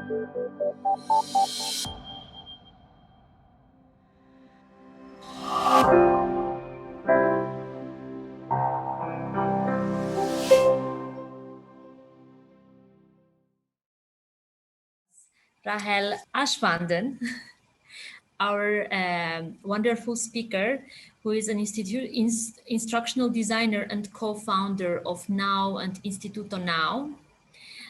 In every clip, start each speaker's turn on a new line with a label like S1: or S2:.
S1: Rahel Aschwanden, our wonderful speaker, who is an instructional designer and co-founder of Now and Instituto Now.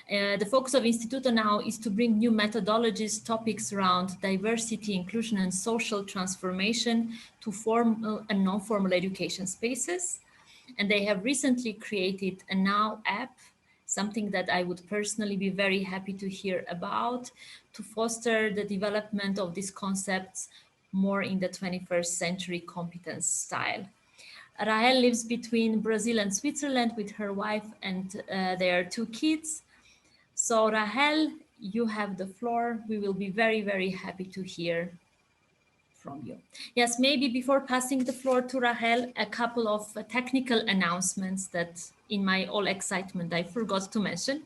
S1: The focus of Instituto Now is to bring new methodologies, topics around diversity, inclusion, and social transformation to formal and non-formal education spaces. And they have recently created a Now app, something that I would personally be very happy to hear about, to foster the development of these concepts more in the 21st century competence style. Rahel lives between Brazil and Switzerland with her wife and their two kids. So Rahel, you have the floor. We will be very, very happy to hear from you. Yes, maybe before passing the floor to Rahel, a couple of technical announcements that in my all excitement I forgot to mention.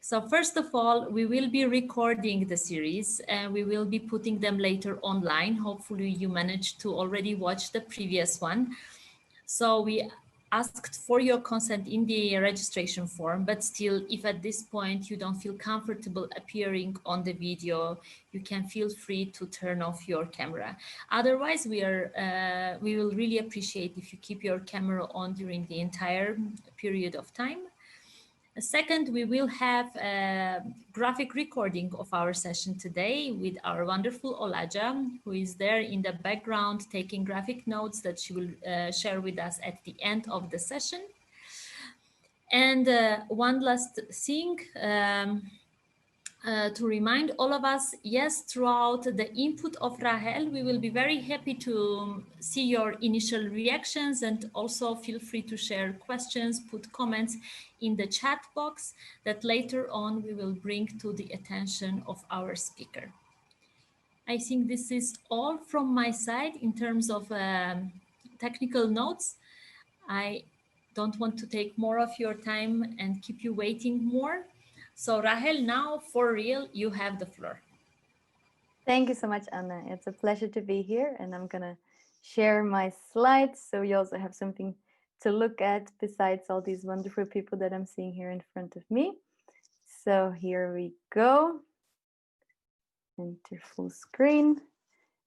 S1: So first of all, we will be recording the series and we will be putting them later online. Hopefully you managed to already watch the previous one. So we asked for your consent in the registration form, but still, if at this point you don't feel comfortable appearing on the video, you can feel free to turn off your camera. Otherwise, we will really appreciate if you keep your camera on during the entire period of time. Second, we will have a graphic recording of our session today with our wonderful Olaja, who is there in the background taking graphic notes that she will share with us at the end of the session. And one last thing, to remind all of us, yes, throughout the input of Rahel, we will be very happy to see your initial reactions, and also feel free to share questions, put comments in the chat box that later on we will bring to the attention of our speaker. I think this is all from my side in terms of technical notes. I don't want to take more of your time and keep you waiting more. So Rahel, now for real, you have the floor.
S2: Thank you so much, Anna. It's a pleasure to be here, and I'm gonna share my slides so you also have something to look at besides all these wonderful people that I'm seeing here in front of me. So here we go. Enter full screen.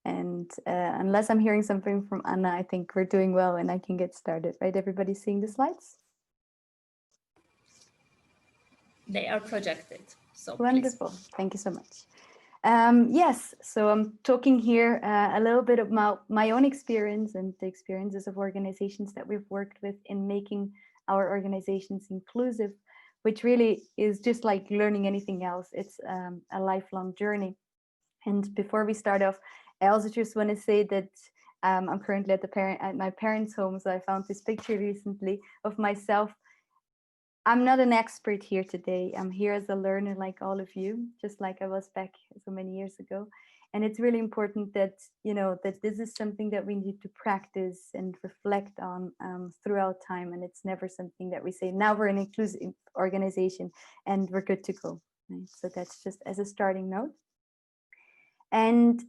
S2: And unless I'm hearing something from Anna, I think we're doing well and I can get started, right? Everybody seeing the slides?
S1: They are projected. So
S2: wonderful.
S1: Please.
S2: Thank you so much. Yes, so I'm talking here a little bit about my own experience and the experiences of organizations that we've worked with in making our organizations inclusive, which really is just like learning anything else. It's a lifelong journey. And before we start off, I also just want to say that I'm currently at my parents' home, so I found this picture recently of myself. I'm not an expert here today. I'm here as a learner like all of you, just like I was back so many years ago. And it's really important that, you know, that this is something that we need to practice and reflect on throughout time. And it's never something that we say, now we're an inclusive organization and we're good to go. Right? So that's just as a starting note. And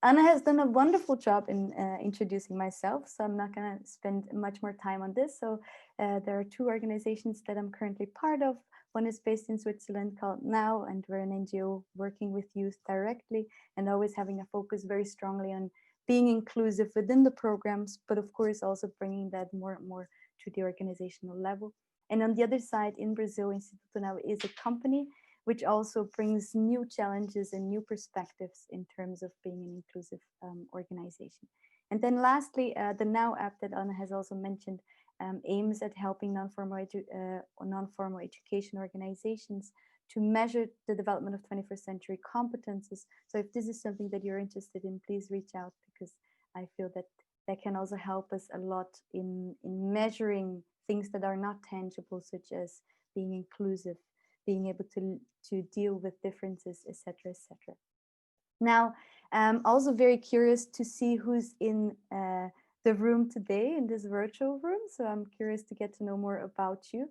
S2: Anna has done a wonderful job in introducing myself, so I'm not going to spend much more time on this. So there are two organizations that I'm currently part of. One is based in Switzerland called Now, and we're an NGO working with youth directly and always having a focus very strongly on being inclusive within the programs, but of course also bringing that more and more to the organizational level. And on the other side, in Brazil, Instituto Now is a company which also brings new challenges and new perspectives in terms of being an inclusive organization. And then lastly, the Now app that Anna has also mentioned aims at helping non-formal education organizations to measure the development of 21st century competences. So if this is something that you're interested in, please reach out, because I feel that that can also help us a lot in measuring things that are not tangible, such as being inclusive, being able to deal with differences, etc., etc. Now, I'm also very curious to see who's in the room today, in this virtual room. So I'm curious to get to know more about you.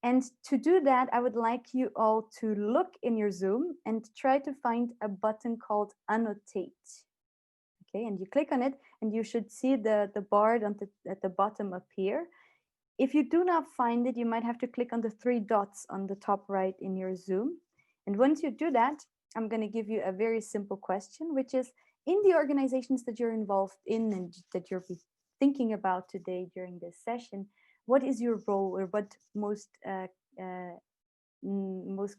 S2: And to do that, I would like you all to look in your Zoom and try to find a button called Annotate. Okay, and you click on it and you should see the bar at the bottom appear. If you do not find it, you might have to click on the three dots on the top right in your Zoom. And once you do that, I'm going to give you a very simple question, which is, in the organizations that you're involved in and that you're thinking about today during this session, what is your role, or what most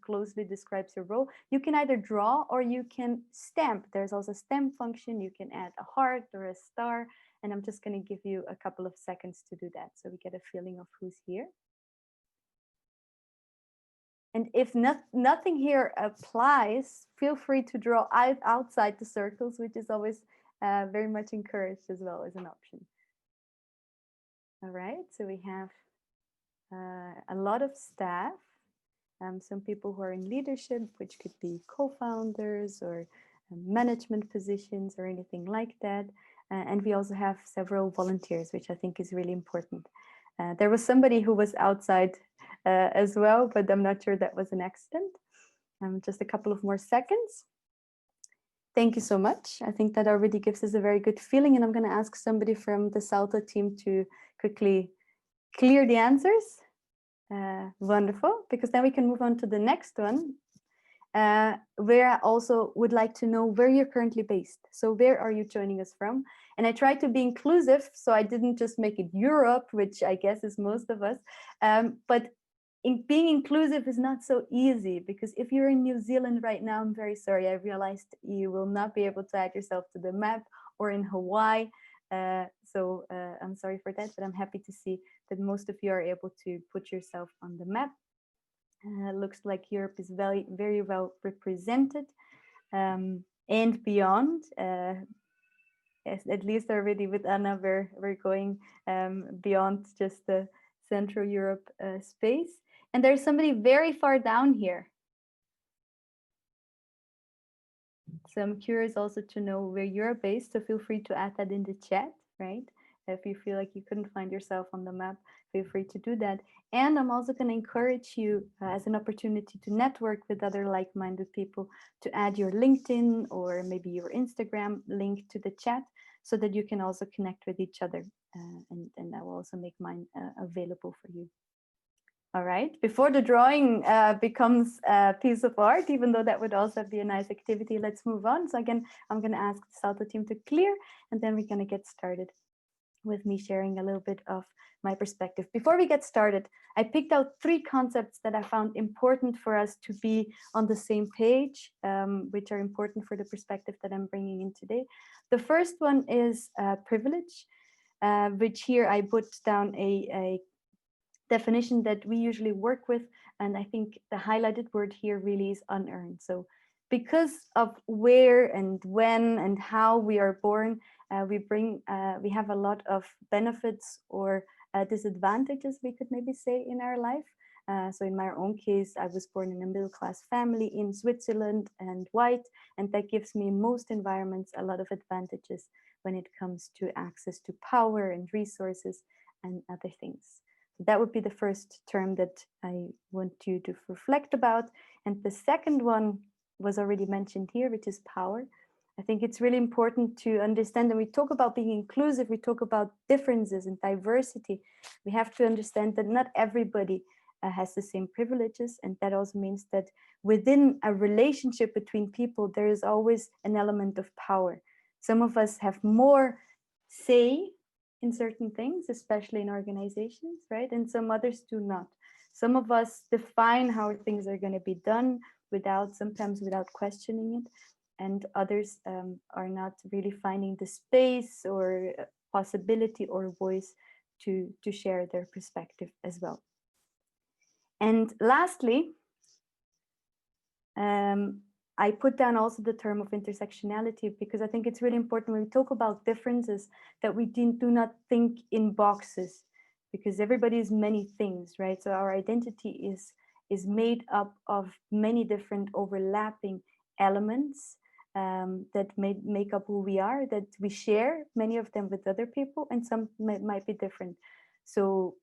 S2: closely describes your role? You can either draw or you can stamp. There's also a stamp function. You can add a heart or a star. And I'm just going to give you a couple of seconds to do that so we get a feeling of who's here. And if nothing here applies, feel free to draw outside the circles, which is always very much encouraged as well as an option. All right, so we have a lot of staff, some people who are in leadership, which could be co-founders or management positions or anything like that. And we also have several volunteers, which I think is really important. There was somebody who was outside as well, but I'm not sure that was an accident. Just a couple of more seconds. Thank you so much. I think that already gives us a very good feeling, and I'm going to ask somebody from the Salto team to quickly clear the answers. Wonderful, because then we can move on to the next one, where I also would like to know where you're currently based. So where are you joining us from? And I tried to be inclusive, so I didn't just make it Europe, which I guess is most of us, but being inclusive is not so easy, because if you're in New Zealand right now, I'm very sorry, I realized you will not be able to add yourself to the map, or in Hawaii. So I'm sorry for that, but I'm happy to see that most of you are able to put yourself on the map. Looks like Europe is very, very well represented, and beyond. Yes, at least already with Anna, we're going beyond just the Central Europe space. And there's somebody very far down here. So I'm curious also to know where you're based, so feel free to add that in the chat, right? If you feel like you couldn't find yourself on the map, feel free to do that. And I'm also going to encourage you as an opportunity to network with other like-minded people, to add your LinkedIn or maybe your Instagram link to the chat, so that you can also connect with each other. And I will also make mine available for you. All right, before the drawing becomes a piece of art, even though that would also be a nice activity, let's move on. So again, I'm going to ask the Salto team to clear, and then we're going to get started with me sharing a little bit of my perspective. Before we get started, I picked out 3 concepts that I found important for us to be on the same page, which are important for the perspective that I'm bringing in today. The first one is privilege, which here I put down a definition that we usually work with, and I think the highlighted word here really is unearned. So because of where and when and how we are born, we have a lot of benefits or disadvantages, we could maybe say, in our life. So in my own case, I was born in a middle-class family in Switzerland and white, and that gives me in most environments a lot of advantages when it comes to access to power and resources and other things. So that would be the first term that I want you to reflect about. And the second one was already mentioned here, which is power. I think it's really important to understand, when we talk about being inclusive, we talk about differences and diversity. We have to understand that not everybody has the same privileges. And that also means that within a relationship between people, there is always an element of power. Some of us have more say in certain things, especially in organizations, right? And some others do not. Some of us define how things are going to be done sometimes without questioning it. And others are not really finding the space or possibility or voice to share their perspective as well. And lastly, I put down also the term of intersectionality, because I think it's really important when we talk about differences that we do not think in boxes, because everybody is many things, right? So our identity is made up of many different overlapping elements that make up who we are, that we share many of them with other people, and some might be different. So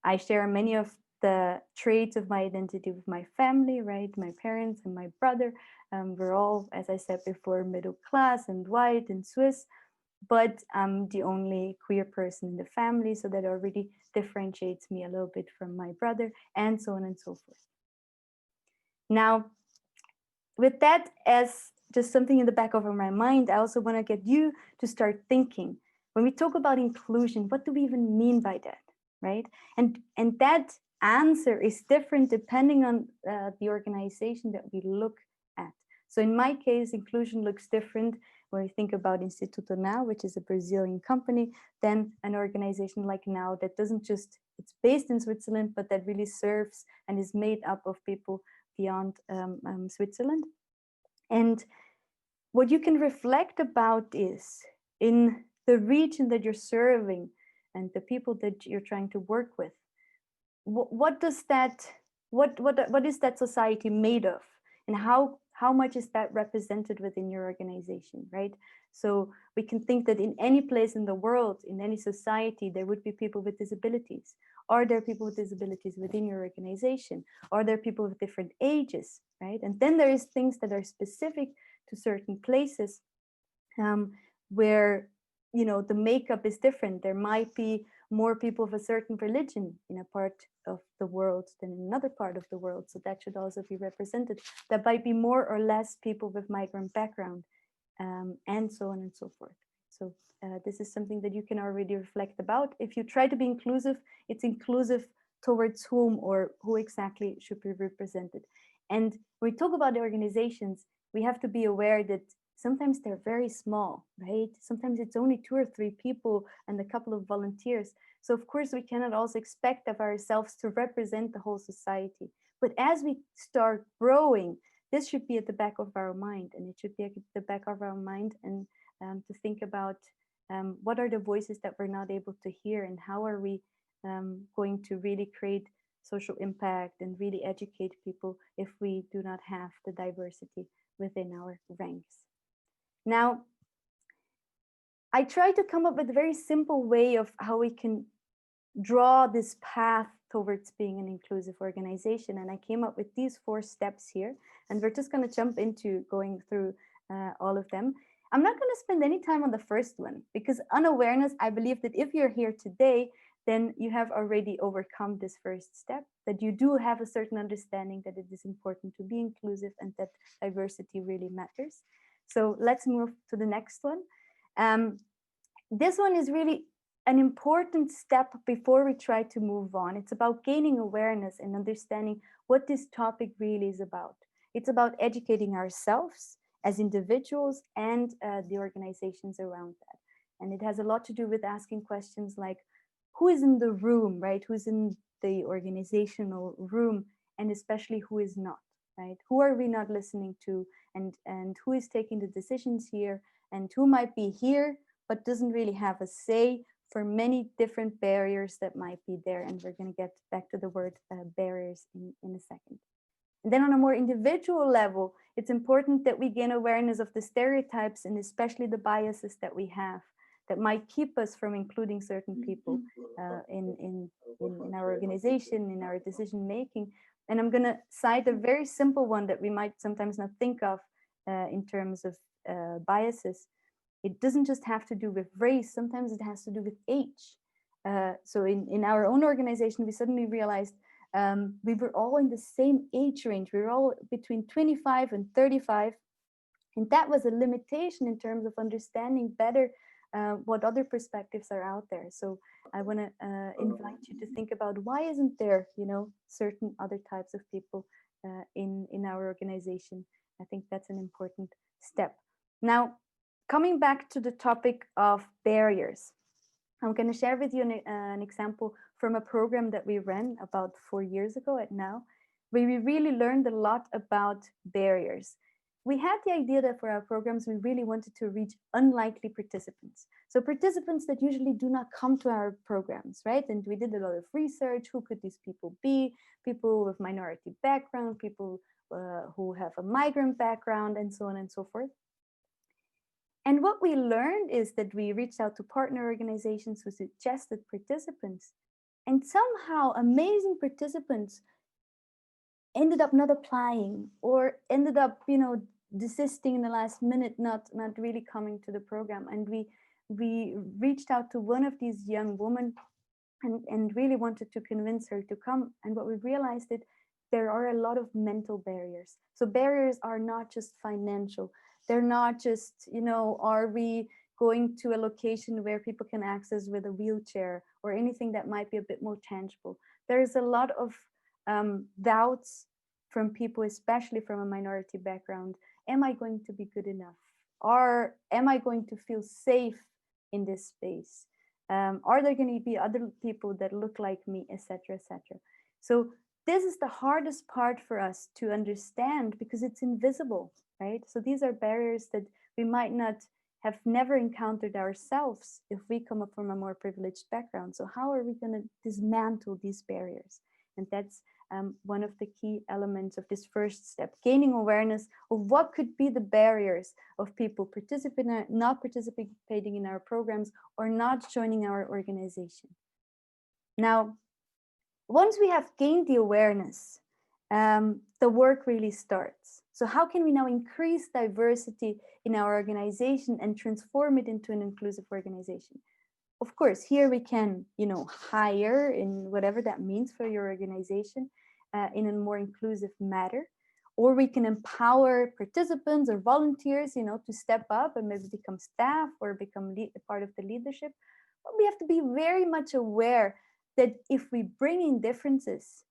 S2: I share many of the traits of my identity with my family, right? My parents and my brother. We're all, as I said before, middle class and white and Swiss, but I'm the only queer person in the family, so that already differentiates me a little bit from my brother, and so on and so forth. Now, with that as just something in the back of my mind, I also want to get you to start thinking. When we talk about inclusion, what do we even mean by that, right? And that answer is different depending on the organization that we look at. So in my case, inclusion looks different when we think about Instituto Now, which is a Brazilian company, than an organization like Now that doesn't just, it's based in Switzerland, but that really serves and is made up of people beyond Switzerland. And what you can reflect about is in the region that you're serving and the people that you're trying to work with, what does that, what is that society made of, and how much is that represented within your organization, right? So we can think that in any place in the world, in any society, there would be people with disabilities. Are there people with disabilities within your organization? Are there people with different ages, right? And then there is things that are specific to certain places, where, you know, the makeup is different. There might be more people of a certain religion in a part of the world than in another part of the world, so that should also be represented. There might be more or less people with migrant background, and so on and so forth. So this is something that you can already reflect about. If you try to be inclusive, it's inclusive towards whom, or who exactly should be represented. And when we talk about the organizations, we have to be aware that sometimes they're very small, right? Sometimes it's only 2 or 3 people and a couple of volunteers. So of course we cannot also expect of ourselves to represent the whole society. But as we start growing, this should be at the back of our mind, and it should be at the back of our mind, and to think about what are the voices that we're not able to hear, and how are we going to really create social impact and really educate people if we do not have the diversity within our ranks. Now, I try to come up with a very simple way of how we can draw this path towards being an inclusive organization. And I came up with these 4 steps here, and we're just going to jump into going through all of them. I'm not going to spend any time on the first one, because unawareness, I believe that if you're here today, then you have already overcome this first step, that you do have a certain understanding that it is important to be inclusive and that diversity really matters. So let's move to the next one. This one is really an important step before we try to move on. It's about gaining awareness and understanding what this topic really is about. It's about educating ourselves as individuals and the organizations around that. And it has a lot to do with asking questions like, who is in the room, right? Who's in the organizational room, and especially who is not, right? Who are we not listening to, and who is taking the decisions here, and who might be here but doesn't really have a say for many different barriers that might be there. And we're going to get back to the word barriers in a second. And then on a more individual level, it's important that we gain awareness of the stereotypes and especially the biases that we have that might keep us from including certain people in our organization, in our decision making. And I'm going to cite a very simple one that we might sometimes not think of in terms of biases. It doesn't just have to do with race, sometimes it has to do with age. So in our own organization, we suddenly realized we were all in the same age range. We were all between 25 and 35. And that was a limitation in terms of understanding better what other perspectives are out there. So I want to invite you to think about, why isn't there, you know, certain other types of people in our organization? I think that's an important step. Now, coming back to the topic of barriers, I'm going to share with you an example from a program that we ran about 4 years ago at Now, where we really learned a lot about barriers. We had the idea that for our programs, we really wanted to reach unlikely participants. So participants that usually do not come to our programs, right? And we did a lot of research. Who could these people be? People with minority background, people who have a migrant background, and so on and so forth. And what we learned is that we reached out to partner organizations who suggested participants. And somehow amazing participants ended up not applying, or ended up, desisting in the last minute, not really coming to the program. And we reached out to one of these young women, and really wanted to convince her to come. And what we realized that there are a lot of mental barriers. So barriers are not just financial. They're not just, are we going to a location where people can access with a wheelchair, or anything that might be a bit more tangible. There's a lot of doubts from people, especially from a minority background. Am I going to be good enough? Or am I going to feel safe in this space? Are there going to be other people that look like me, etc., etc.? So this is the hardest part for us to understand, because it's invisible, right? So these are barriers that we might not have never encountered ourselves if we come up from a more privileged background. So how are we going to dismantle these barriers? And that's one of the key elements of this first step, gaining awareness of what could be the barriers of people not participating in our programs, or not joining our organization. Now, once we have gained the awareness, the work really starts. So how can we now increase diversity in our organization and transform it into an inclusive organization? Of course, here we can, hire, in whatever that means for your organization, in a more inclusive manner, or we can empower participants or volunteers, to step up and maybe become staff or become part of the leadership. But we have to be very much aware that if we bring in differences,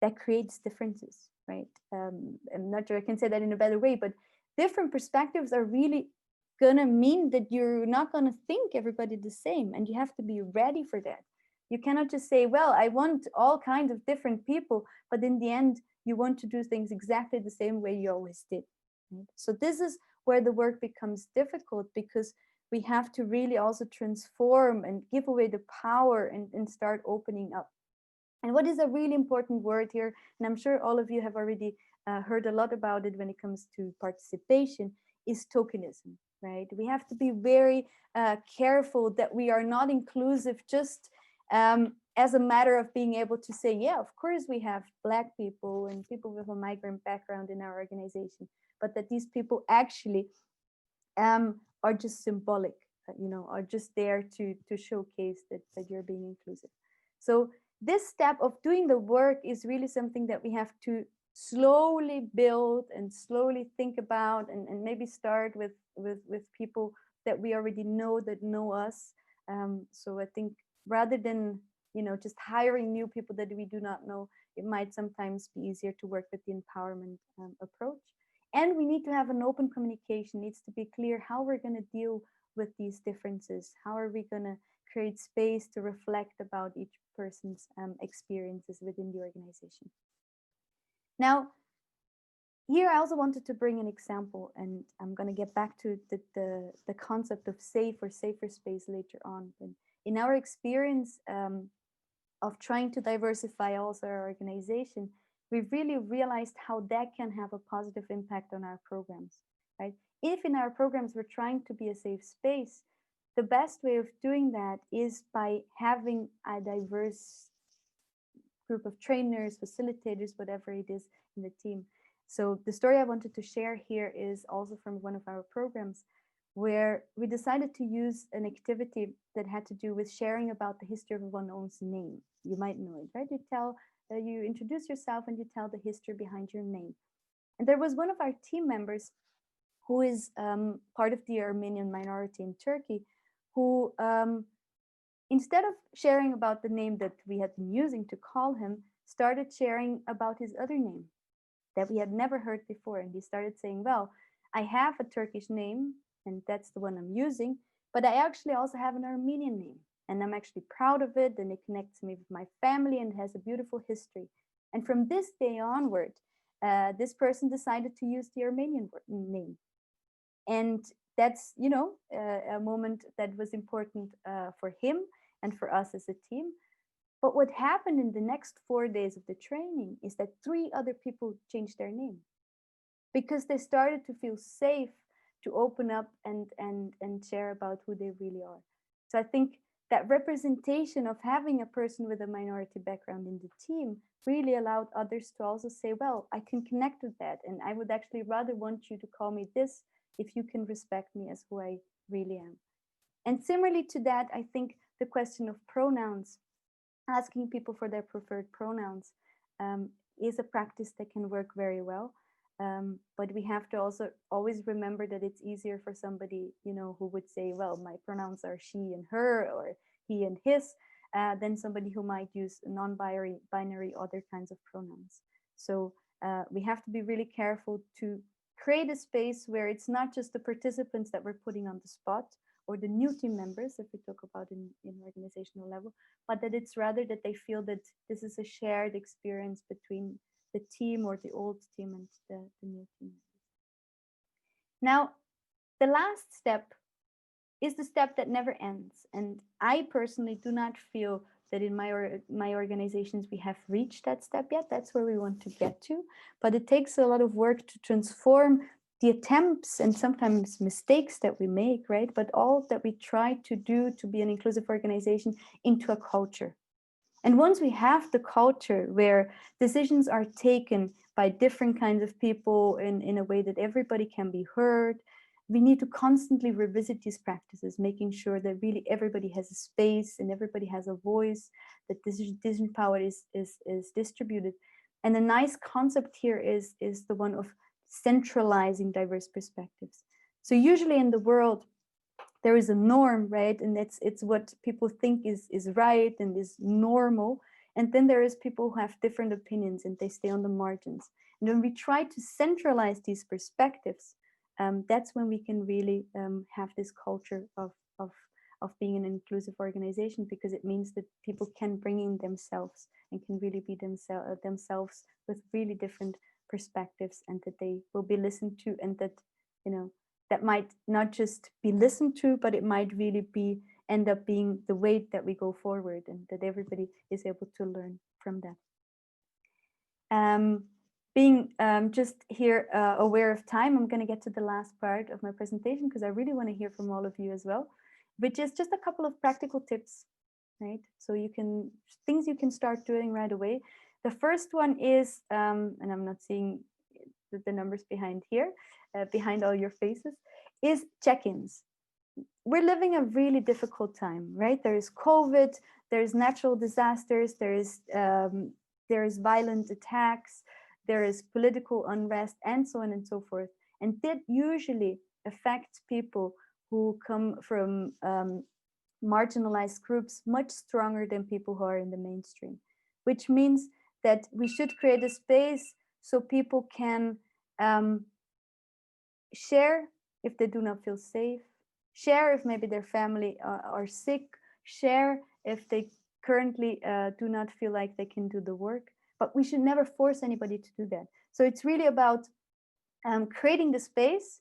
S2: that creates differences, right? I'm not sure I can say that in a better way, but different perspectives are really gonna mean that you're not gonna think everybody the same, and you have to be ready for that. You cannot just say, well, I want all kinds of different people, but in the end, you want to do things exactly the same way you always did. Right? So this is where the work becomes difficult, because we have to really also transform and give away the power, and start opening up. And what is a really important word here, and I'm sure all of you have already heard a lot about it when it comes to participation, is tokenism, right? We have to be very careful that we are not inclusive just as a matter of being able to say, yeah, of course we have Black people and people with a migrant background in our organization, but that these people actually are just symbolic, are just there to showcase that you're being inclusive. So this step of doing the work is really something that we have to slowly build and slowly think about, and maybe start with people that we already know, that know us. So I think rather than just hiring new people that we do not know, it might sometimes be easier to work with the empowerment approach. And we need to have an open communication. It needs to be clear how we're going to deal with these differences. How are we going to create space to reflect about each person's experiences within the organization? Now, here I also wanted to bring an example, and I'm going to get back to the concept of safe or safer space later on. But in our experience of trying to diversify also our organization, we've really realized how that can have a positive impact on our programs, right? If in our programs we're trying to be a safe space, the best way of doing that is by having a diverse group of trainers, facilitators, whatever it is in the team. So the story I wanted to share here is also from one of our programs, where we decided to use an activity that had to do with sharing about the history of one's own name. You might know it, right? You introduce yourself and you tell the history behind your name. And there was one of our team members who is part of the Armenian minority in Turkey, who instead of sharing about the name that we had been using to call him, started sharing about his other name that we had never heard before. And he started saying, well, I have a Turkish name, and that's the one I'm using, but I actually also have an Armenian name, and I'm actually proud of it, and it connects me with my family and has a beautiful history. And from this day onward, this person decided to use the Armenian name. And that's, a moment that was important for him and for us as a team. But what happened in the next 4 days of the training is that 3 other people changed their name, because they started to feel safe to open up and share about who they really are. So I think that representation of having a person with a minority background in the team really allowed others to also say, well, I can connect with that. And I would actually rather want you to call me this if you can respect me as who I really am. And similarly to that, I think the question of pronouns, asking people for their preferred pronouns, is a practice that can work very well. But we have to also always remember that it's easier for somebody, who would say, well, my pronouns are she and her, or he and his, than somebody who might use non-binary other kinds of pronouns. So we have to be really careful to create a space where it's not just the participants that we're putting on the spot, or the new team members, if we talk about in organizational level, but that it's rather that they feel that this is a shared experience between the team or the old team and the new team. Now, the last step is the step that never ends. And I personally do not feel that in my organizations we have reached that step yet. That's where we want to get to. But it takes a lot of work to transform the attempts and sometimes mistakes that we make, right? But all that we try to do to be an inclusive organization into a culture. And once we have the culture where decisions are taken by different kinds of people in a way that everybody can be heard, we need to constantly revisit these practices, making sure that really everybody has a space and everybody has a voice, that decision power is distributed. And a nice concept here is the one of centralizing diverse perspectives. So usually in the world, there is a norm, right? And it's what people think is right and is normal. And then there is people who have different opinions and they stay on the margins. And when we try to centralize these perspectives, that's when we can really have this culture of being an inclusive organization, because it means that people can bring in themselves and can really be themselves with really different perspectives, and that they will be listened to, and that, that might not just be listened to, but it might really end up being the way that we go forward, and that everybody is able to learn from that. Being just here aware of time, I'm going to get to the last part of my presentation because I really want to hear from all of you as well, which is just a couple of practical tips, right? So things you can start doing right away. The first one is, and I'm not seeing the numbers behind here, behind all your faces, is check-ins. We're living a really difficult time, right? There is COVID, there's natural disasters, there is violent attacks, there is political unrest, and so on and so forth. And that usually affects people who come from marginalized groups much stronger than people who are in the mainstream, which means that we should create a space so people can share if they do not feel safe, share if maybe their family are sick, share if they currently do not feel like they can do the work. But we should never force anybody to do that. So it's really about creating the space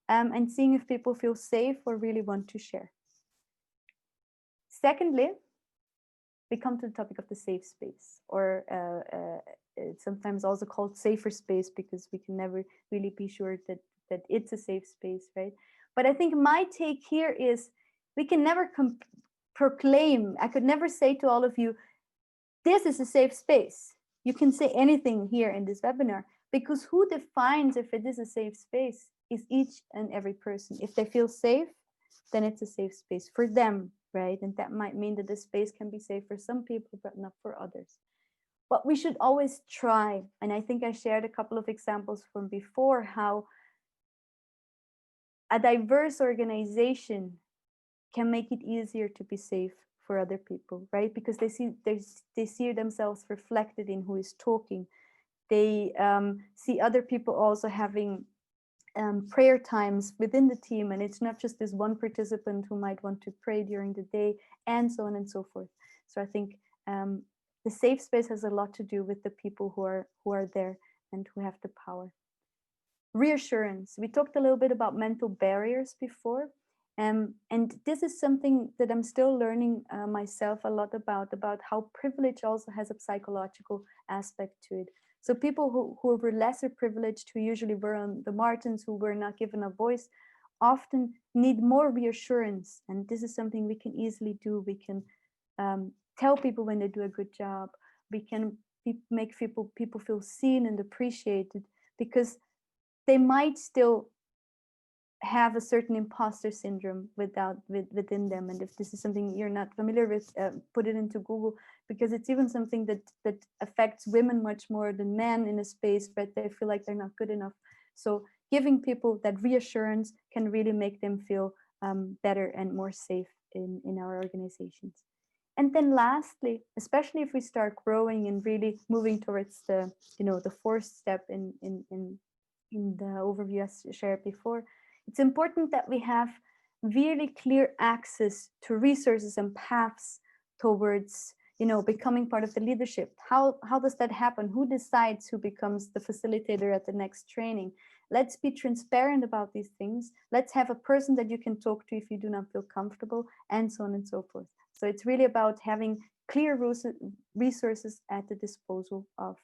S2: and seeing if people feel safe or really want to share. Secondly, we come to the topic of the safe space, or it's sometimes also called safer space, because we can never really be sure that it's a safe space, right? But I think my take here is we can never proclaim, I could never say to all of you, this is a safe space. You can say anything here in this webinar, because who defines if it is a safe space is each and every person. If they feel safe, then it's a safe space for them, right? And that might mean that the space can be safe for some people, but not for others. But we should always try, and I think I shared a couple of examples from before, how a diverse organization can make it easier to be safe for other people, right? Because they see themselves reflected in who is talking. They see other people also having prayer times within the team, and it's not just this one participant who might want to pray during the day, and so on and so forth. So I think the safe space has a lot to do with the people who are there and who have the power. Reassurance. We talked a little bit about mental barriers before. And this is something that I'm still learning myself a lot about how privilege also has a psychological aspect to it. So people who were lesser privileged, who usually were on the margins, who were not given a voice, often need more reassurance. And this is something we can easily do. We can tell people when they do a good job. We can make people feel seen and appreciated, because they might still have a certain imposter syndrome within them. And if this is something you're not familiar with, put it into Google, because it's even something that affects women much more than men in a space, but they feel like they're not good enough. So giving people that reassurance can really make them feel better and more safe in our organizations. And then lastly, especially if we start growing and really moving towards the fourth step in the overview as shared before, it's important that we have really clear access to resources and paths towards becoming part of the leadership. How does that happen? Who decides who becomes the facilitator at the next training? Let's be transparent about these things. Let's have a person that you can talk to if you do not feel comfortable, and so on and so forth. So it's really about having clear resources at the disposal of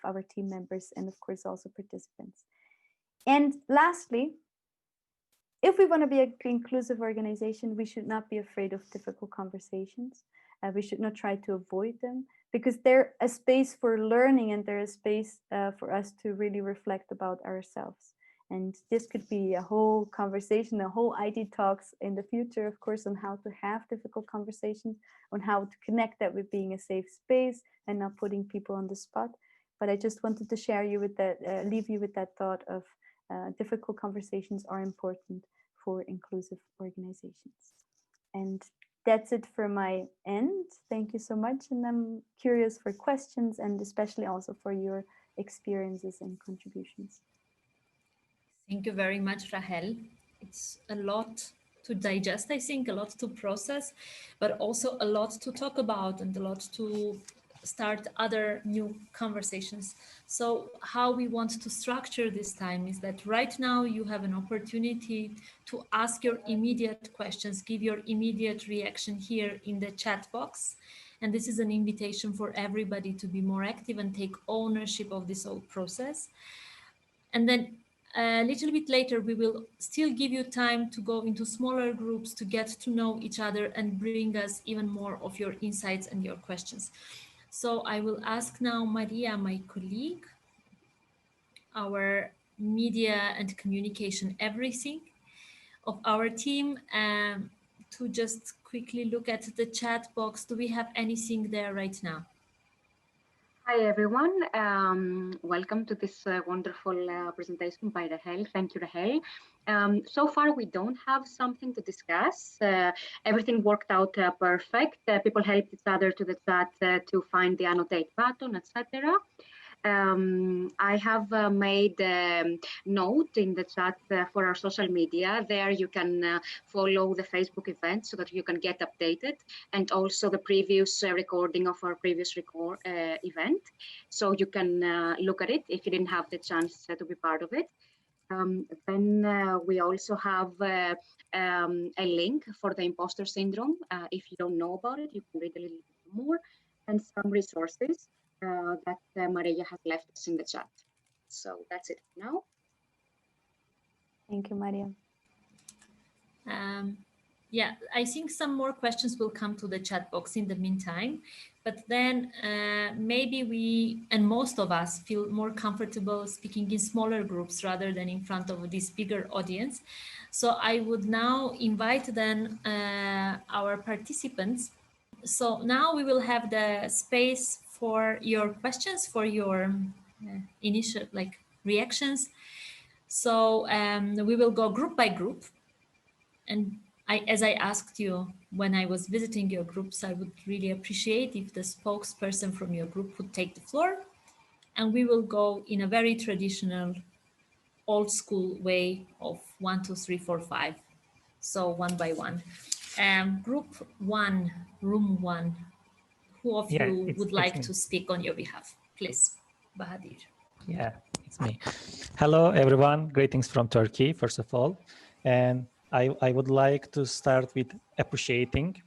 S2: our team members, and of course also participants. And lastly, if we want to be an inclusive organization, we should not be afraid of difficult conversations. We should not try to avoid them, because they're a space for learning, and they're a space for us to really reflect about ourselves. And this could be a whole conversation, a whole ID talks in the future, of course, on how to have difficult conversations, on how to connect that with being a safe space and not putting people on the spot. But I just wanted to share you with that, leave you with that thought of difficult conversations are important for inclusive organizations. And that's it for my end. Thank you so much. And I'm curious for questions, and especially also for your experiences and contributions.
S1: Thank you very much, Rahel. It's a lot to digest, I think, a lot to process, but also a lot to talk about and a lot to start other new conversations. So how we want to structure this time is that right now you have an opportunity to ask your immediate questions, give your immediate reaction here in the chat box. And this is an invitation for everybody to be more active and take ownership of this whole process. And then a little bit later, we will still give you time to go into smaller groups to get to know each other and bring us even more of your insights and your questions. So I will ask now Maria, my colleague, our media and communication everything of our team, to just quickly look at the chat box. Do we have anything there right now?
S3: Hi, everyone. Welcome to this wonderful presentation by Rahel. Thank you, Rahel. So far, we don't have something to discuss. Everything worked out perfect. People helped each other to the chat to find the annotate button, etc. I have made a note in the chat for our social media. There you can follow the Facebook event so that you can get updated, and also the previous recording of our previous event. So you can look at it if you didn't have the chance to be part of it. Then we also have a link for the imposter syndrome. If you don't know about it, you can read a little bit more, and some resources that Maria has left us in the chat. So that's it for now.
S2: Thank you, Maria.
S1: Yeah, I think some more questions will come to the chat box in the meantime, but then maybe we, and most of us, feel more comfortable speaking in smaller groups rather than in front of this bigger audience. So I would now invite then our participants. So now we will have the space for your questions, for your initial reactions. So we will go group by group. And as I asked you when I was visiting your groups, I would really appreciate if the spokesperson from your group would take the floor, and we will go in a very traditional, old school way of 1, 2, 3, 4, 5. So one by one. Group 1, room 1. Who of you would like to speak on your behalf? Please, Bahadir.
S4: Yeah, it's me. Hello, everyone. Greetings from Turkey, first of all. And I would like to start with appreciating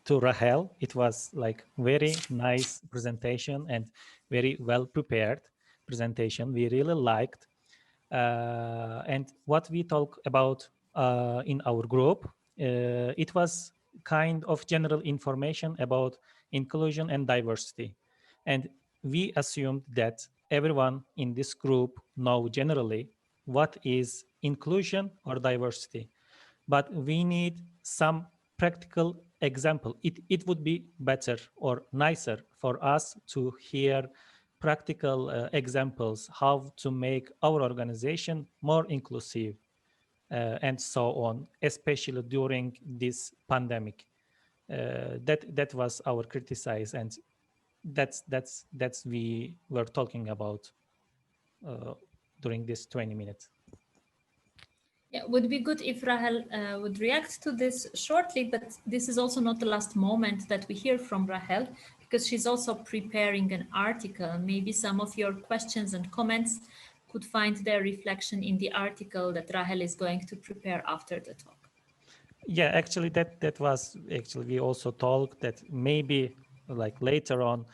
S4: to Rahel. It was like very nice presentation and very well prepared presentation. We really liked. And what we talk about in our group. It was kind of general information about inclusion and diversity. And we assumed that everyone in this group know generally what is inclusion or diversity. But we need some practical example. It would be better or nicer for us to hear practical examples how to make our organization more inclusive and so on, especially during this pandemic. That was our criticize, and that's we were talking about during this 20 minutes.
S1: Yeah, would be good if Rahel would react to this shortly, but this is also not the last moment that we hear from Rahel, because she's also preparing an article. Maybe some of your questions and comments could find their reflection in the article that Rahel is going to prepare after the talk.
S4: Yeah, actually that was actually, we also talked that maybe like later on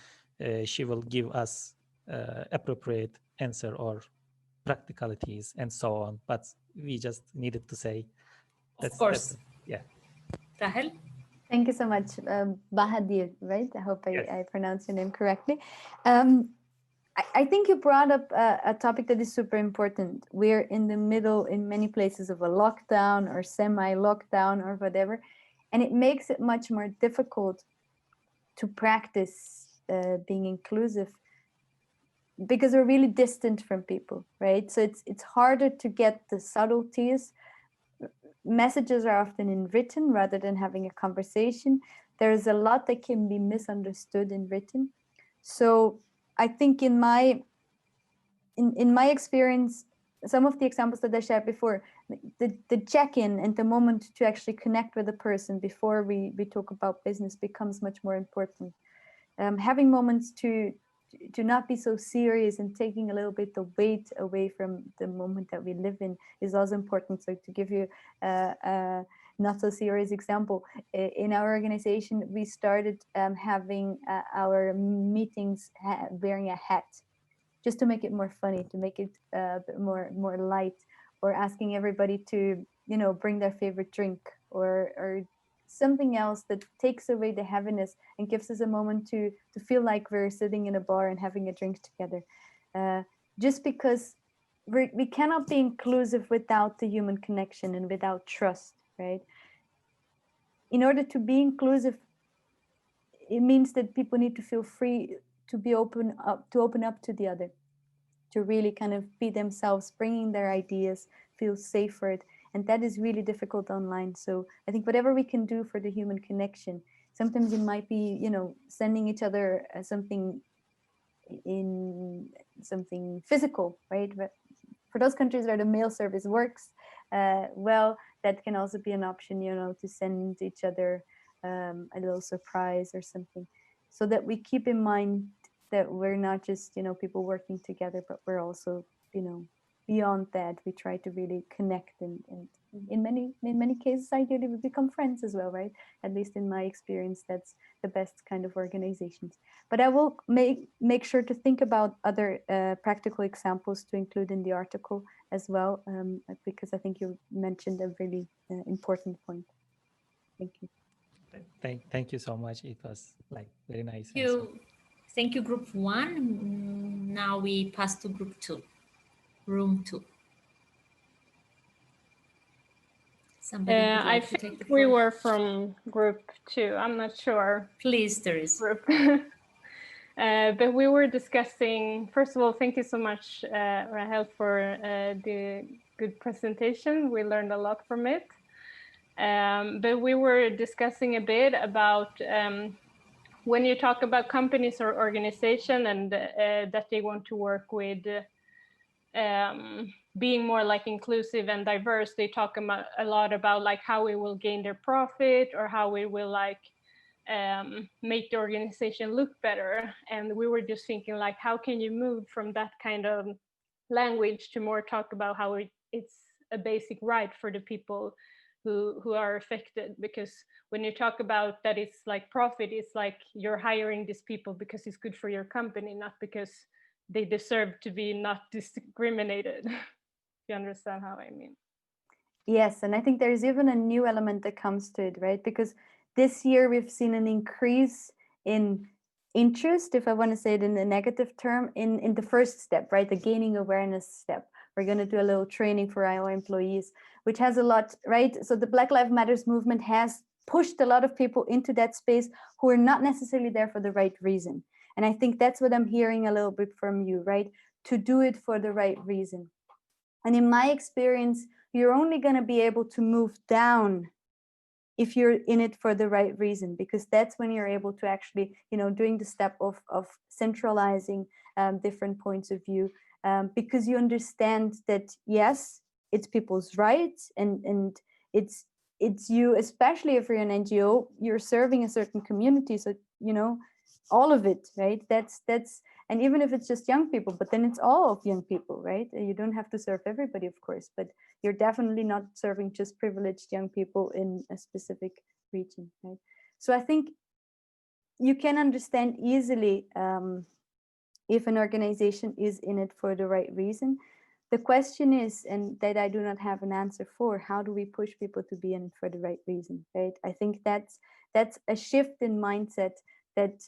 S4: she will give us appropriate answer or practicalities and so on, but we just needed to say
S1: of course.
S4: Yeah.
S1: Rahel?
S2: Thank you so much, Bahadir, right? I hope
S4: Yes.
S2: I pronounced your name correctly. I think you brought up a topic that is super important. We're in the middle, in many places, of a lockdown or semi-lockdown or whatever, and it makes it much more difficult to practice being inclusive because we're really distant from people, right? So it's harder to get the subtleties. Messages are often in written rather than having a conversation. There's a lot that can be misunderstood in written. So I think in my experience, some of the examples that I shared before, the check-in and the moment to actually connect with a person before we talk about business becomes much more important. Having moments to not be so serious and taking a little bit the weight away from the moment that we live in is also important. So to give you a not so serious example, in our organization, we started having our meetings wearing a hat, just to make it more funny, to make it a bit more light, or asking everybody to, you know, bring their favorite drink or something else that takes away the heaviness and gives us a moment to feel like we're sitting in a bar and having a drink together. Just because we cannot be inclusive without the human connection and without trust, right? In order to be inclusive, it means that people need to feel free to open up to the other, to really kind of be themselves, bringing their ideas, feel safe for it. And that is really difficult online. So I think whatever we can do for the human connection, sometimes it might be, you know, sending each other something physical, right? But for those countries where the mail service works well, that can also be an option, you know, to send each other a little surprise or something, so that we keep in mind that we're not just, you know, people working together, but we're also, you know, beyond that, we try to really connect, and in many cases, ideally, we become friends as well, right? At least in my experience, that's the best kind of organizations. But I will make sure to think about other practical examples to include in the article as well, because I think you mentioned a really important point. Thank you.
S4: Thank you so much. It was like very nice.
S1: Thank you, group one. Now we pass to group two, room two. Somebody would like to take the floor?
S5: We were from group two. I'm not sure.
S1: Please, Therese.
S5: But we were discussing, first of all, thank you so much, Rahel, for the good presentation. We learned a lot from it. But we were discussing a bit about when you talk about companies or organization and that they want to work with being more like inclusive and diverse, they talk a lot about like how we will gain their profit or how we will like make the organization look better. And we were just thinking like, how can you move from that kind of language to more talk about how it's a basic right for the people who are affected? Because when you talk about that, it's like profit, it's like you're hiring these people because it's good for your company, not because they deserve to be not discriminated. You understand how I mean?
S2: Yes, and I think there's even a new element that comes to it, right? Because this year we've seen an increase in interest, if I want to say it in a negative term, in the first step, right? The gaining awareness step. We're going to do a little training for our employees, which has a lot, right? So the Black Lives Matters movement has pushed a lot of people into that space who are not necessarily there for the right reason. And I think that's what I'm hearing a little bit from you, right? To do it for the right reason. And in my experience, you're only going to be able to move down if you're in it for the right reason, because that's when you're able to actually, doing the step of centralizing different points of view, because you understand that, yes, it's people's rights, and it's you, especially if you're an NGO, you're serving a certain community. So, all of it, right? That's and even if it's just young people, but then it's all of young people, right? You don't have to serve everybody, of course, but you're definitely not serving just privileged young people in a specific region, right? So I think you can understand easily if an organization is in it for the right reason. The question is, and that I do not have an answer for, how do we push people to be in it for the right reason, right? I think that's a shift in mindset that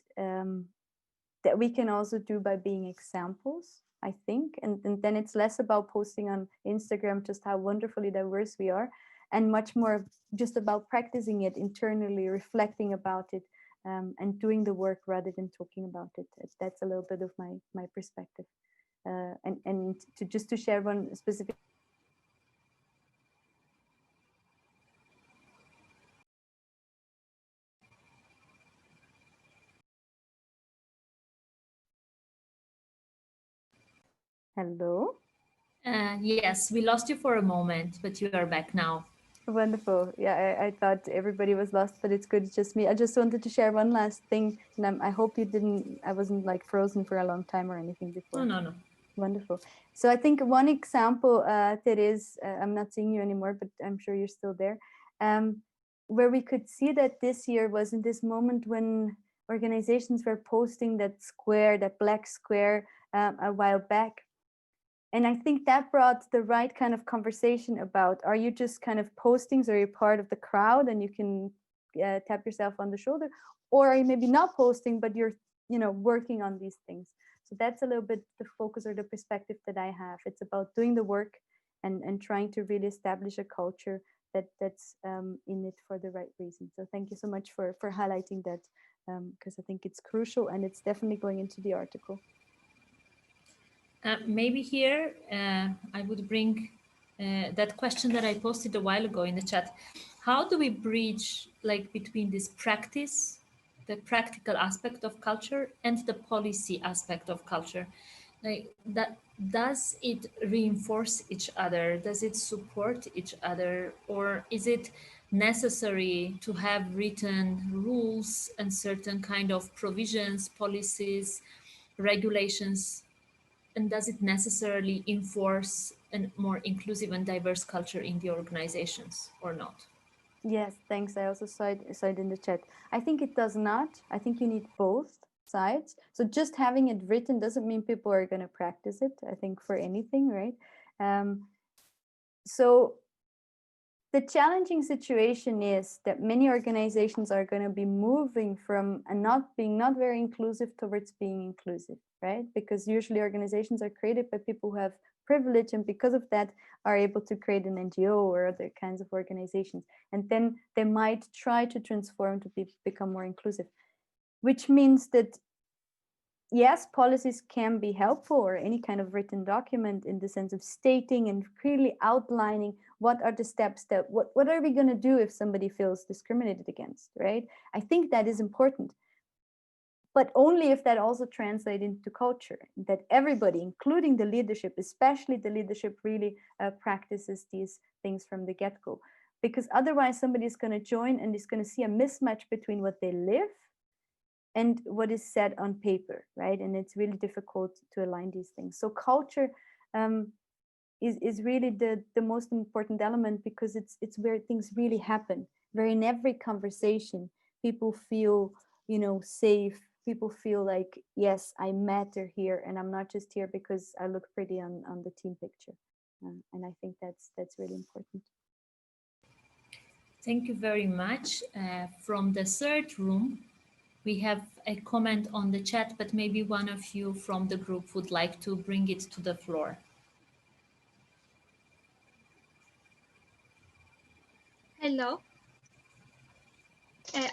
S2: that we can also do by being examples, I think. And then it's less about posting on Instagram just how wonderfully diverse we are, and much more just about practicing it internally, reflecting about it, and doing the work rather than talking about it. That's a little bit of my perspective. And to share one specific. Hello.
S1: Yes, we lost you for a moment, but you are back now.
S2: Wonderful. Yeah, I thought everybody was lost, but it's good. It's just me. I just wanted to share one last thing, and I hope you didn't. I wasn't like frozen for a long time or anything before.
S1: No.
S2: Wonderful. So I think one example that is, I'm not seeing you anymore, but I'm sure you're still there, where we could see that this year was in this moment when organizations were posting that square, that black square, a while back. And I think that brought the right kind of conversation about, are you just kind of postings, or are you part of the crowd and you can tap yourself on the shoulder, or are you maybe not posting, but you're, working on these things. So that's a little bit the focus or the perspective that I have. It's about doing the work and trying to really establish a culture that's in it for the right reason. So thank you so much for highlighting that, because I think it's crucial, and it's definitely going into the article.
S1: Maybe here I would bring that question that I posted a while ago in the chat. How do we bridge between this practice, the practical aspect of culture, and the policy aspect of culture? That, does it reinforce each other? Does it support each other? Or is it necessary to have written rules and certain kind of provisions, policies, regulations? And does it necessarily enforce a more inclusive and diverse culture in the organizations or not?
S2: Yes, thanks. I also saw it in the chat. I think it does not. I think you need both sides. So just having it written doesn't mean people are going to practice it, I think, for anything, right? So the challenging situation is that many organizations are going to be moving from not very inclusive towards being inclusive, right? Because usually organizations are created by people who have privilege, and because of that are able to create an NGO or other kinds of organizations. And then they might try to transform to become more inclusive, which means that yes, policies can be helpful, or any kind of written document, in the sense of stating and clearly outlining what are the steps that what are we going to do if somebody feels discriminated against, right? I think that is important, but only if that also translates into culture, that everybody, including the leadership, especially the leadership, really practices these things from the get-go. Because otherwise somebody is going to join and is going to see a mismatch between what they live and what is said on paper, right? And it's really difficult to align these things. So culture is really the most important element, because it's where things really happen, where in every conversation people feel, safe. People feel like, yes, I matter here, and I'm not just here because I look pretty on the team picture. And I think that's really important.
S1: Thank you very much. From the third room, we have a comment on the chat, but maybe one of you from the group would like to bring it to the floor.
S6: Hello.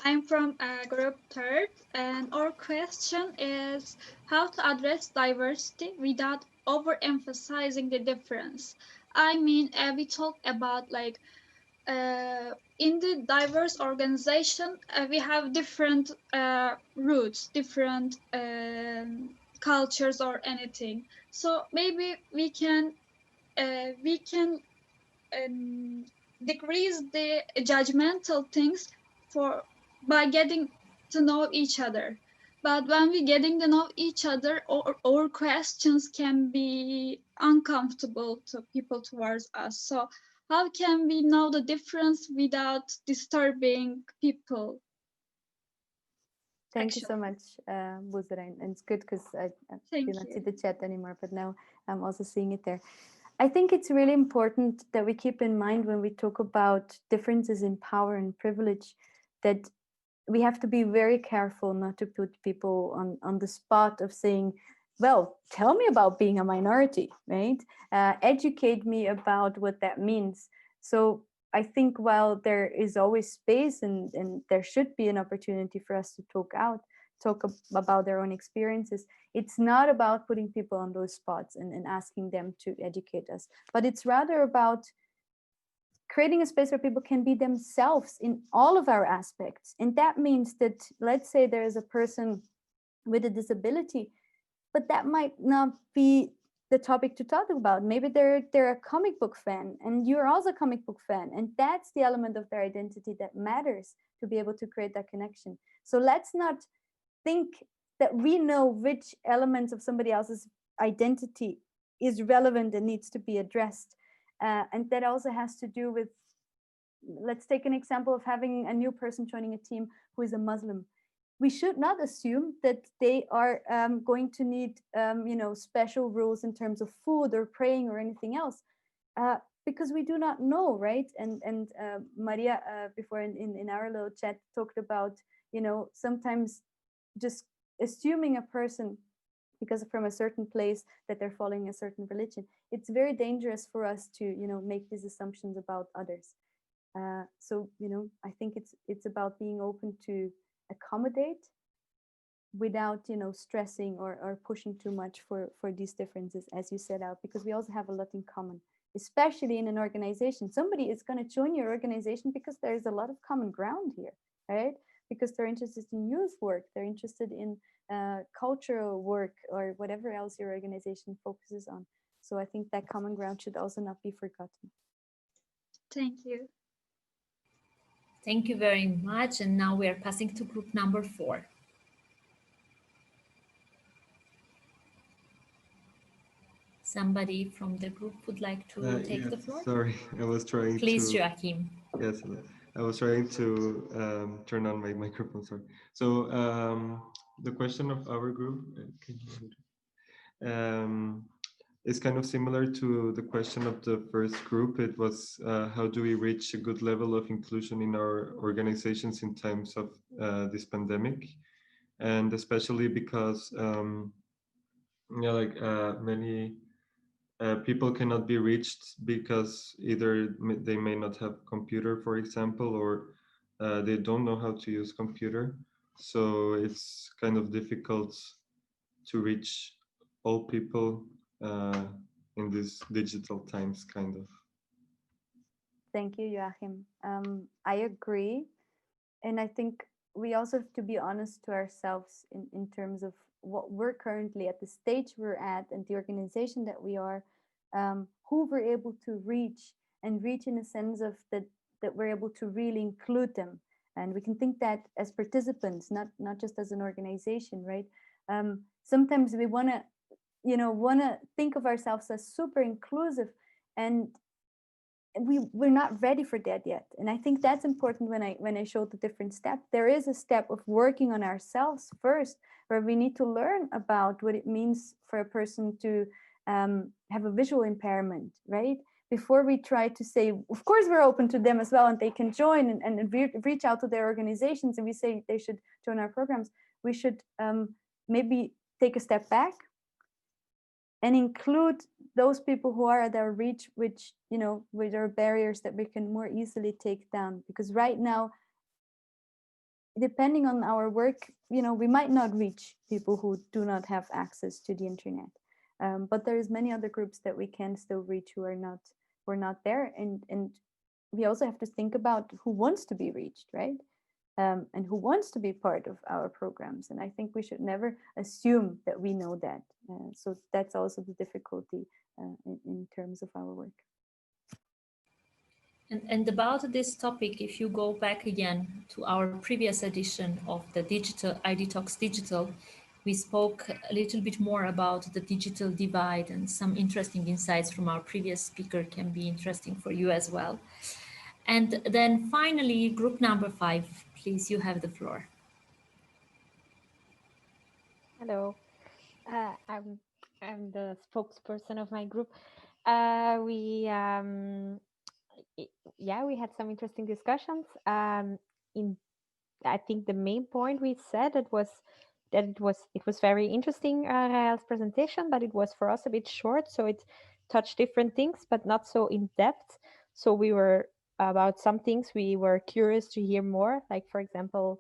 S6: I'm from group third, and our question is how to address diversity without overemphasizing the difference. I mean, we talk about like in the diverse organization, we have different roots, different cultures or anything. So maybe we can decrease the judgmental things by getting to know each other. But when we getting to know each other, our questions can be uncomfortable to people towards us. So how can we know the difference without disturbing people?
S2: Thank you so much, Buzra. And it's good because I do not see the chat anymore, but now I'm also seeing it there. I think it's really important that we keep in mind when we talk about differences in power and privilege, that we have to be very careful not to put people on the spot of saying, well, tell me about being a minority, right? Educate me about what that means. So I think while there is always space and there should be an opportunity for us to talk about their own experiences, it's not about putting people on those spots and asking them to educate us, but it's rather about creating a space where people can be themselves in all of our aspects. And that means that, let's say there is a person with a disability, but that might not be the topic to talk about. Maybe they're a comic book fan and you're also a comic book fan. And that's the element of their identity that matters to be able to create that connection. So let's not think that we know which elements of somebody else's identity is relevant and needs to be addressed. And that also has to do with, let's take an example of having a new person joining a team who is a Muslim. We should not assume that they are going to need, special rules in terms of food or praying or anything else, because we do not know, right? And Maria, before in our little chat, talked about, sometimes just assuming a person because from a certain place that they're following a certain religion. It's very dangerous for us to, make these assumptions about others. So, I think it's about being open to accommodate without, stressing or pushing too much for these differences, as you set out, because we also have a lot in common, especially in an organization. Somebody is going to join your organization because there's a lot of common ground here, right? Because they're interested in youth work, they're interested in cultural work or whatever else your organization focuses on. So I think that common ground should also not be forgotten.
S6: Thank you.
S1: Thank you very much. And now we are passing to group number 4. Somebody from the group would like to take the floor?
S7: Sorry, I was trying
S1: Please,
S7: to...
S1: Joachim.
S7: Yes, I was trying to turn on my microphone, sorry. So the question of our group is kind of similar to the question of the first group. It was how do we reach a good level of inclusion in our organizations in times of this pandemic? And especially because many people cannot be reached because either they may not have a computer, for example, or they don't know how to use computer. So it's kind of difficult to reach all people in these digital times, kind of.
S2: Thank you, Joachim. I agree. And I think we also have to be honest to ourselves in terms of what we're currently at the stage we're at and the organization that we are, who we're able to reach in a sense of that we're able to really include them. And we can think that as participants, not just as an organization, right? Sometimes we want to think of ourselves as super inclusive, and we're not ready for that yet. And I think that's important when I showed the different steps. There is a step of working on ourselves first, where we need to learn about what it means for a person to have a visual impairment, right? before we try to say, of course, we're open to them as well, and they can join and reach out to their organizations, and we say they should join our programs, we should maybe take a step back and include those people who are at our reach, which, you know, with our barriers that we can more easily take down. Because right now, depending on our work, you know, we might not reach people who do not have access to the internet. But there's many other groups that we can still reach who are not there. And we also have to think about who wants to be reached, right? And who wants to be part of our programs. And I think we should never assume that we know that. So that's also the difficulty in terms of our work.
S1: And about this topic, if you go back again to our previous edition of the digital idtalks digital, we spoke a little bit more about the digital divide, and some interesting insights from our previous speaker can be interesting for you as well. And then finally, group number 5, please, you have the floor.
S8: Hello, I'm the spokesperson of my group. We had some interesting discussions. I think the main point we said it was very interesting, Rahel's presentation, but it was for us a bit short, so it touched different things, but not so in depth. So we were about some things we were curious to hear more, like for example,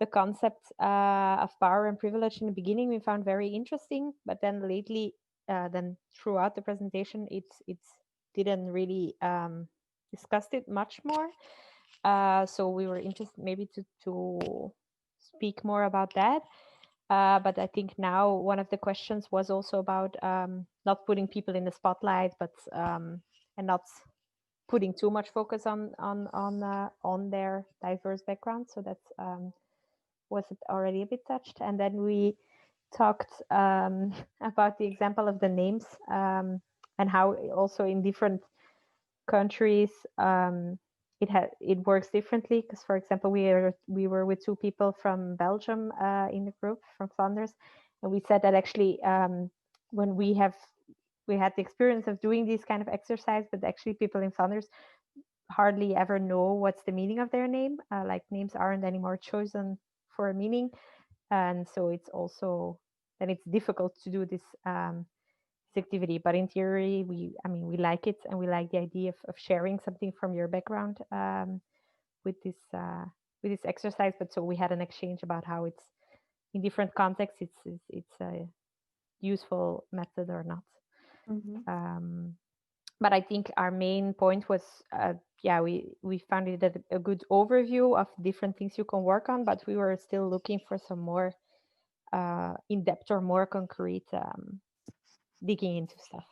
S8: the concept of power and privilege in the beginning we found very interesting, but then lately, then throughout the presentation, it's didn't really discussed it much more. So we were interested maybe to speak more about that. But I think now one of the questions was also about not putting people in the spotlight, but and not putting too much focus on their diverse background. So that's was it already a bit touched. And then we talked about the example of the names and how also in different countries it works differently. Because for example, we were with 2 people from Belgium in the group from Flanders, and we said that actually when we had the experience of doing this kind of exercise, but actually people in Flanders hardly ever know what's the meaning of their name. Like names aren't anymore chosen for a meaning, and so it's also then it's difficult to do this activity. But in theory, we like it, and we like the idea of sharing something from your background with this exercise. But so we had an exchange about how it's in different contexts it's a useful method or not. Mm-hmm. But I think our main point was we found it a good overview of different things you can work on, but we were still looking for some more in-depth or more concrete digging into stuff.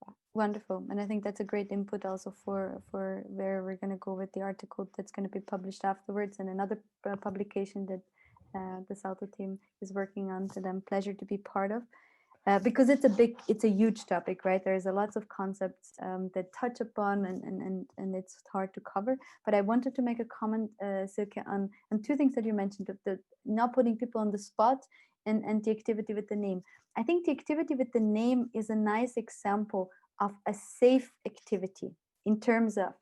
S8: Yeah.
S2: Wonderful. And I think that's a great input also for where we're going to go with the article that's going to be published afterwards, and another publication that the Salto team is working on, that I'm pleasure to be part of. Because it's a huge topic, right? There's a lots of concepts that touch upon and it's hard to cover. But I wanted to make a comment, Silke, on 2 things that you mentioned, the not putting people on the spot and the activity with the name. I think the activity with the name is a nice example of a safe activity in terms of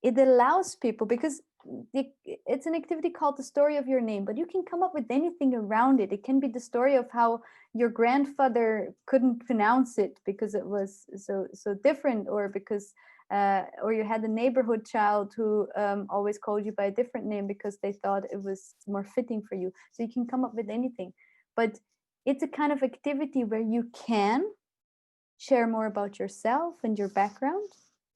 S2: it allows people, because it's an activity called the story of your name, but you can come up with anything around it. It can be the story of how your grandfather couldn't pronounce it because it was so different, or because or you had a neighborhood child who always called you by a different name because they thought it was more fitting for you. So you can come up with anything, but it's a kind of activity where you can share more about yourself and your background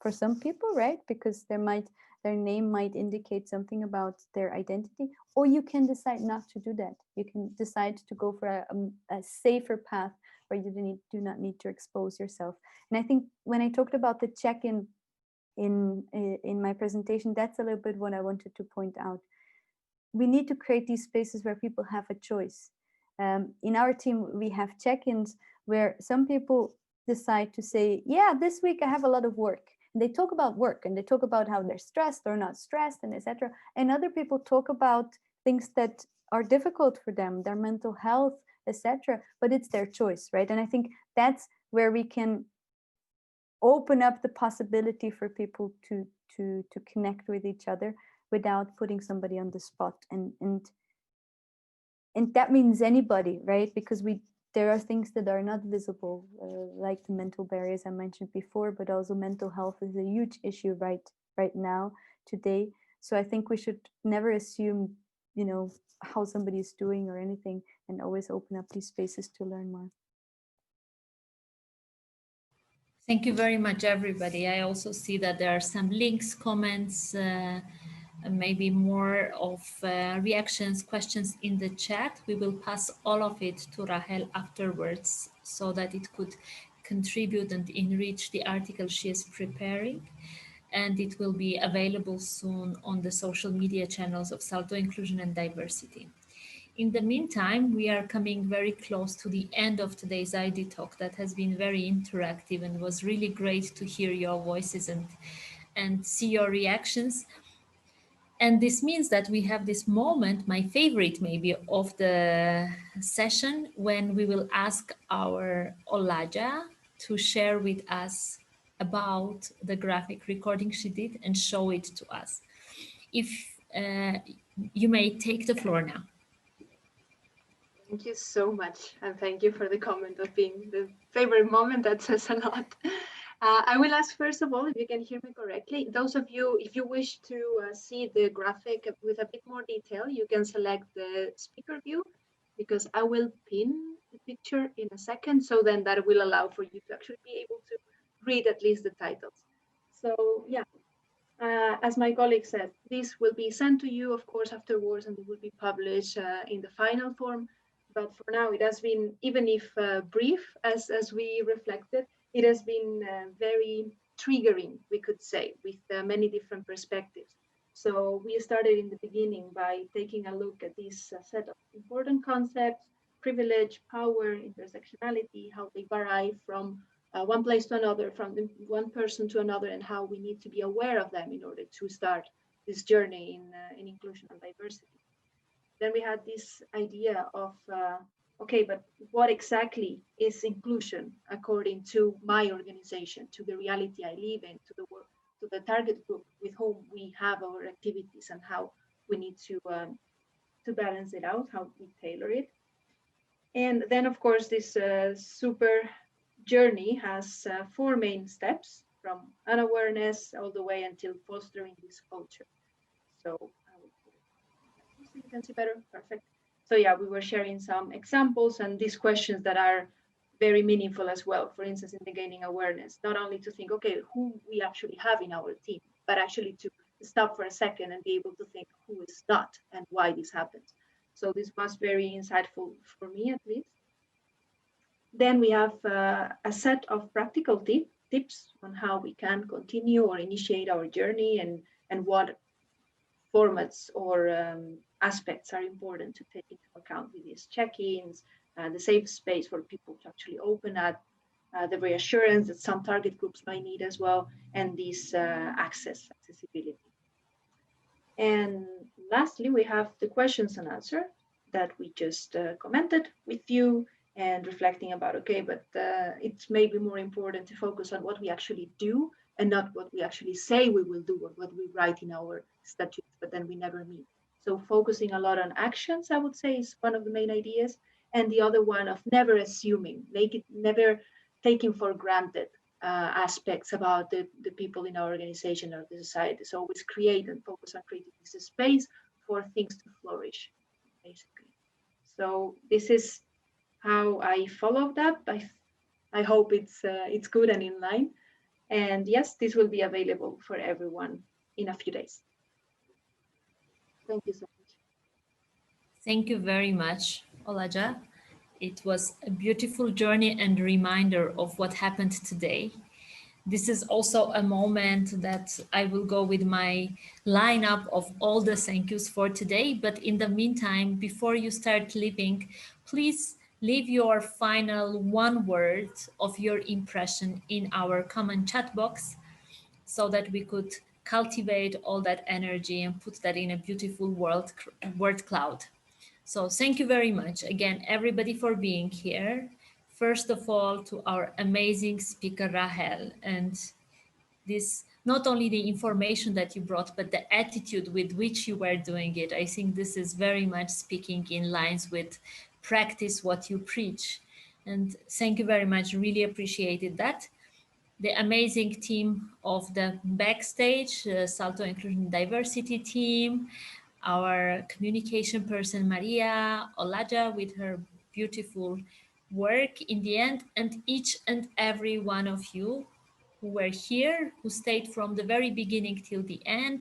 S2: for some people, right? Because their name might indicate something about their identity, or you can decide not to do that. You can decide to go for a safer path where you do not need to expose yourself. And I think when I talked about the check-in in my presentation, that's a little bit what I wanted to point out. We need to create these spaces where people have a choice. In our team, we have check-ins where some people decide to say, yeah, this week I have a lot of work. And they talk about work, and they talk about how they're stressed or not stressed, and etc. And other people talk about things that are difficult for them, their mental health, etc. But it's their choice, right? And I think that's where we can open up the possibility for people to connect with each other without putting somebody on the spot. And that means anybody, right? Because there are things that are not visible, like the mental barriers I mentioned before, but also mental health is a huge issue right now, today. So I think we should never assume, you know, how somebody is doing or anything, and always open up these spaces to learn more.
S1: Thank you very much, everybody. I also see that there are some links, comments, maybe more of reactions, questions in the chat. We will pass all of it to Rahel afterwards so that it could contribute and enrich the article she is preparing. And it will be available soon on the social media channels of Salto Inclusion and Diversity. In the meantime, we are coming very close to the end of today's ID Talk that has been very interactive and was really great to hear your voices and see your reactions. And this means that we have this moment, my favorite maybe, of the session, when we will ask our Olaja to share with us about the graphic recording she did and show it to us. If you may take the floor now.
S9: Thank you so much. And thank you for the comment of being the favorite moment. That says a lot. I will ask, first of all, if you can hear me correctly. Those of you, if you wish to see the graphic with a bit more detail, you can select the speaker view, because I will pin the picture in a second. So then that will allow for you to actually be able to read at least the titles. So yeah, as my colleague said, this will be sent to you, of course, afterwards, and it will be published in the final form. But for now, it has been, even if brief, as we reflected, it has been very triggering, we could say, with many different perspectives. So we started in the beginning by taking a look at this set of important concepts: privilege, power, intersectionality, how they vary from one place to another, from one person to another, and how we need to be aware of them in order to start this journey in inclusion and diversity. Then we had this idea of, okay, but what exactly is inclusion according to my organization, to the reality I live in, to the work, to the target group with whom we have our activities, and how we need to balance it out, how we tailor it. And then, of course, this super journey has 4 main steps, from unawareness all the way until fostering this culture. So you can see better, perfect. So yeah, we were sharing some examples and these questions that are very meaningful as well. For instance, in the gaining awareness, not only to think, okay, who we actually have in our team, but actually to stop for a second and be able to think who is not and why this happens. So this was very insightful for me, at least. Then we have a set of practical tips on how we can continue or initiate our journey, and what formats or aspects are important to take into account with these check-ins, the safe space for people to actually open up, the reassurance that some target groups might need as well, and this accessibility. And lastly, we have the questions and answer that we just commented with you, and reflecting about, okay, but it's maybe more important to focus on what we actually do and not what we actually say we will do, or what we write in our statutes, but then we never meet. So focusing a lot on actions, I would say, is one of the main ideas. And the other one of never assuming, never taking for granted aspects about the people in our organization or the society. So always create and focus on creating this space for things to flourish, basically. So this is how I followed up. I hope it's good and in line. And yes, this will be available for everyone in a few days. Thank you so much.
S1: Thank you very much, Olaja. It was a beautiful journey and reminder of what happened today. This is also a moment that I will go with my lineup of all the thank yous for today. But in the meantime, before you start leaving, please leave your final one word of your impression in our common chat box, so that we could cultivate all that energy and put that in a beautiful word cloud. So thank you very much again, everybody, for being here. first of all to our amazing speaker Rahel, and this, not only the information that you brought, but the attitude with which you were doing it. I think this is very much speaking in lines with practice what you preach. And thank you very much, really appreciated that. The amazing team of the backstage, Salto Inclusion Diversity team, our communication person, Maria Olaja, with her beautiful work in the end, and each and every one of you who were here, who stayed from the very beginning till the end,